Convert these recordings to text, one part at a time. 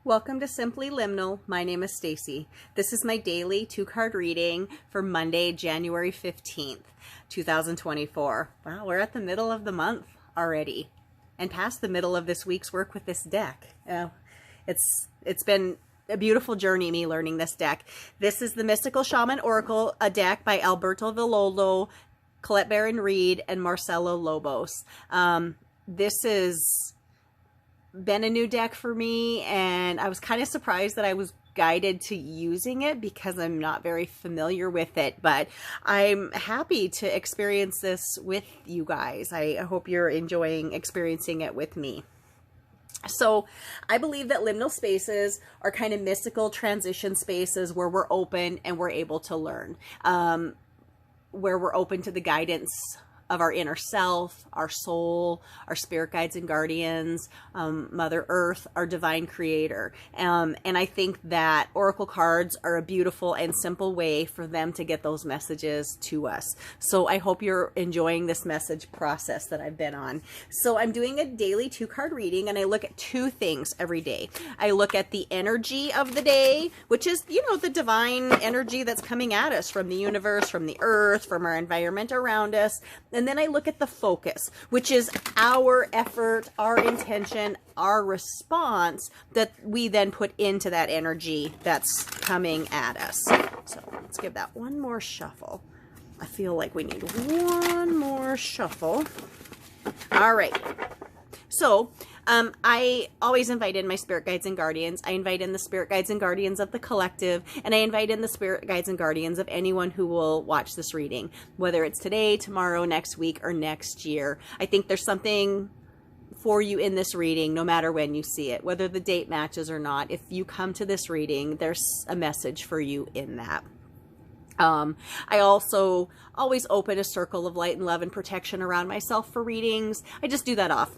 Welcome to Simply Liminal. My name is Stacy. This is my daily 2-card reading for Monday, January 15th, 2024. Wow, we're at the middle of the month already and past the middle of this week's work with this deck. It's been a beautiful journey, me learning this deck. This is the Mystical Shaman Oracle, a deck by Alberto Villoldo, Colette Baron Reed, and Marcelo Lobos. This is been a new deck for me, and I was kind of surprised that I was guided to using it because I'm not very familiar with it, but I'm happy to experience this with you guys. I hope you're enjoying experiencing it with me. So I believe that liminal spaces are kind of mystical transition spaces where we're open and we're able to learn, where we're open to the guidance of our inner self, our soul, our spirit guides and guardians, Mother Earth, our divine creator. And I think that oracle cards are a beautiful and simple way for them to get those messages to us. So I hope you're enjoying this message process that I've been on. So I'm doing a daily 2-card reading, and I look at 2 things every day. I look at the energy of the day, which is, you know, the divine energy that's coming at us from the universe, from the earth, from our environment around us. And then I look at the focus, which is our effort, our intention, our response that we then put into that energy that's coming at us. So let's give that one more shuffle. I feel like we need one more shuffle. All right. So I always invite in my spirit guides and guardians. I invite in the spirit guides and guardians of the collective, and I invite in the spirit guides and guardians of anyone who will watch this reading, whether it's today, tomorrow, next week, or next year. I think there's something for you in this reading, no matter when you see it, whether the date matches or not. If you come to this reading, there's a message for you in that. I also always open a circle of light and love and protection around myself for readings. I just do that off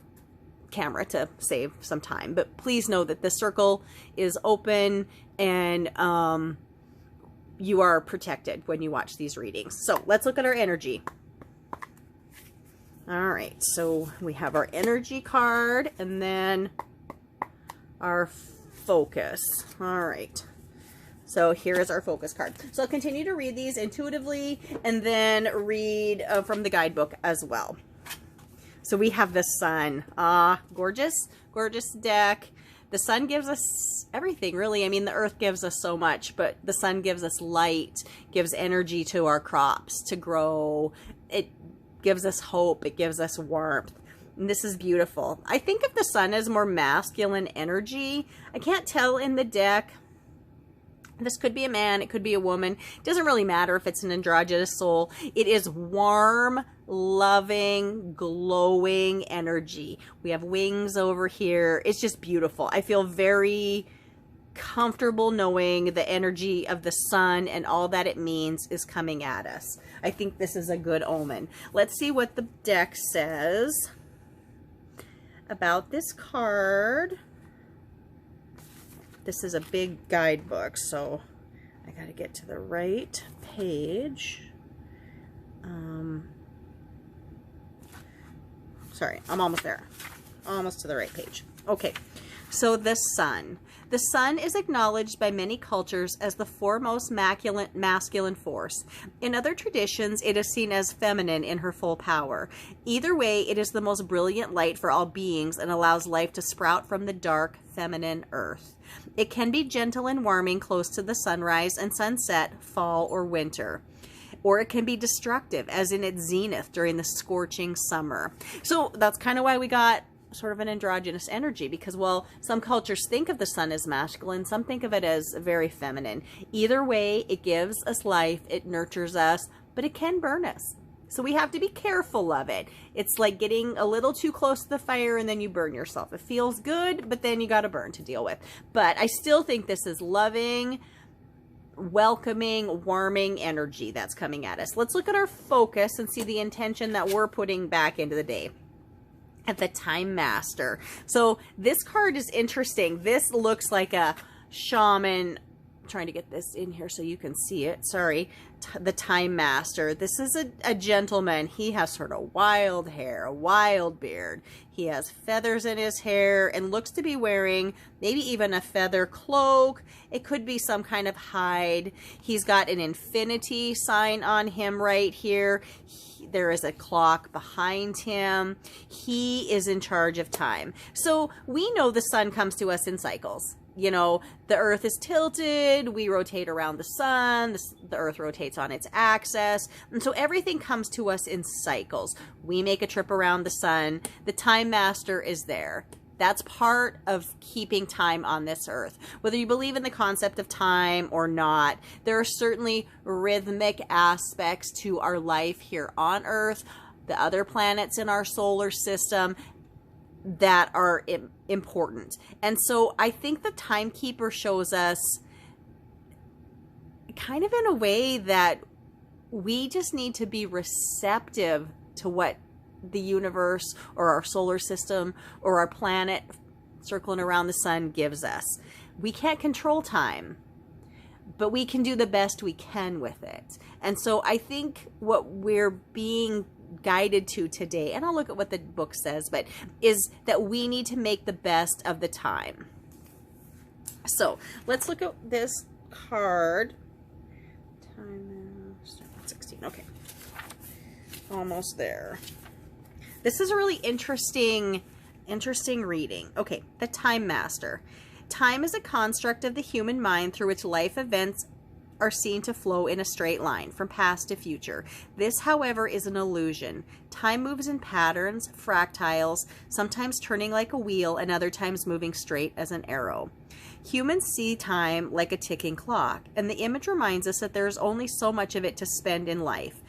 camera to save some time, but please know that the circle is open and you are protected when you watch these readings. So let's look at our energy. All right, so we have our energy card and then our focus. All right, so here is our focus card. So I'll continue to read these intuitively and then read from the guidebook as well. So we have the sun. Gorgeous, gorgeous deck. The sun gives us everything, really. I mean, the earth gives us so much, but the sun gives us light, gives energy to our crops to grow. It gives us hope. It gives us warmth. And this is beautiful. I think if the sun is more masculine energy, I can't tell in the deck. This could be a man, it could be a woman. It doesn't really matter if it's an androgynous soul. It is warm, loving, glowing energy. We have wings over here. It's just beautiful. I feel very comfortable knowing the energy of the sun and all that it means is coming at us. I think this is a good omen. Let's see what the deck says about this card. This is a big guidebook, so I got to get to the right page. Sorry, I'm almost there. Almost to the right page. Okay, so the sun. The sun is acknowledged by many cultures as the foremost masculine force. In other traditions, it is seen as feminine in her full power. Either way, it is the most brilliant light for all beings and allows life to sprout from the dark, feminine earth. It can be gentle and warming close to the sunrise and sunset, fall or winter. Or it can be destructive, as in its zenith during the scorching summer. So that's kind of why we got sort of an androgynous energy, because, well, some cultures think of the sun as masculine, some think of it as very feminine. Either way, it gives us life, it nurtures us, but it can burn us. So we have to be careful of it. It's like getting a little too close to the fire and then you burn yourself. It feels good, but then you got to burn to deal with. But I still think this is loving, welcoming, warming energy that's coming at us. Let's look at our focus and see the intention that we're putting back into the day. At the Time Master. So this card is interesting. This looks like a shaman trying to get this in here so you can see it. Sorry. The Time Master. This is a gentleman. He has sort of wild hair, a wild beard. He has feathers in his hair and looks to be wearing maybe even a feather cloak. It could be some kind of hide. He's got an infinity sign on him right here. There is a clock behind him. He is in charge of time. So we know the sun comes to us in cycles. You know, the earth is tilted, we rotate around the sun, the earth rotates on its axis, and so everything comes to us in cycles. We make a trip around the sun. The Time Master is there. That's part of keeping time on this earth. Whether you believe in the concept of time or not, there are certainly rhythmic aspects to our life here on Earth, the other planets in our solar system, that are important. And so I think the timekeeper shows us kind of in a way that we just need to be receptive to what the universe or our solar system or our planet circling around the sun gives us. We can't control time, but we can do the best we can with it. And so I think what we're being guided to today, and I'll look at what the book says, but is that we need to make the best of the time. So let's look at this card. Time 16. Okay, almost there. This is a really interesting reading. Okay, the Time Master. Time is a construct of the human mind through which life events are seen to flow in a straight line from past to future. This, however, is an illusion. Time moves in patterns, fractals, sometimes turning like a wheel and other times moving straight as an arrow. Humans see time like a ticking clock, and the image reminds us that there is only so much of it to spend in life,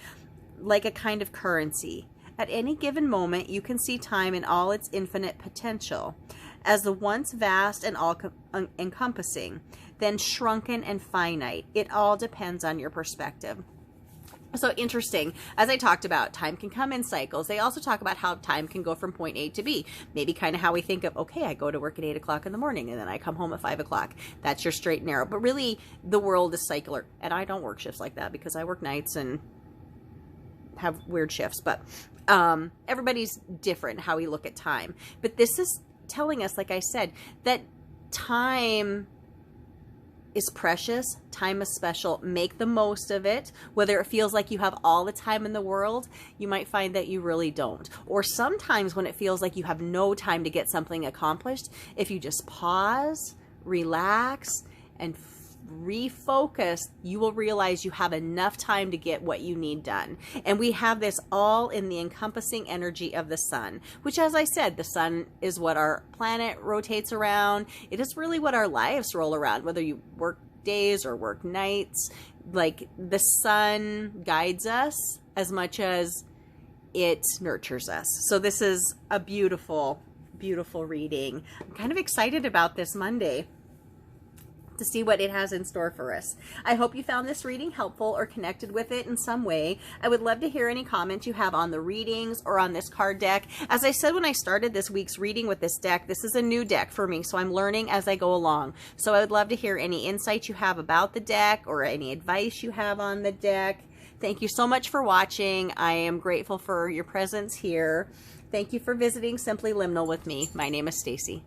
like a kind of currency. At any given moment, you can see time in all its infinite potential, as the once vast and all-encompassing, then shrunken and finite. It all depends on your perspective. So interesting. As I talked about, time can come in cycles. They also talk about how time can go from point A to B. Maybe kind of how we think of, okay, I go to work at 8 o'clock in the morning and then I come home at 5 o'clock. That's your straight and narrow. But really, the world is circular. And I don't work shifts like that because I work nights and have weird shifts. But everybody's different how we look at time. But this is telling us, like I said, that time is precious. Time is special. Make the most of it. Whether it feels like you have all the time in the world, you might find that you really don't. Or sometimes when it feels like you have no time to get something accomplished, if you just pause, relax, and refocus, you will realize you have enough time to get what you need done. And we have this all in the encompassing energy of the sun, which, as I said, the sun is what our planet rotates around. It is really what our lives roll around, whether you work days or work nights. Like, the sun guides us as much as it nurtures us. So this is a beautiful, beautiful reading. I'm kind of excited about this Monday to see what it has in store for us. I hope you found this reading helpful or connected with it in some way. I would love to hear any comments you have on the readings or on this card deck. As I said when I started this week's reading with this deck, this is a new deck for me, so I'm learning as I go along. So I would love to hear any insights you have about the deck or any advice you have on the deck. Thank you so much for watching. I am grateful for your presence here. Thank you for visiting Simply Liminal with me. My name is Stacy.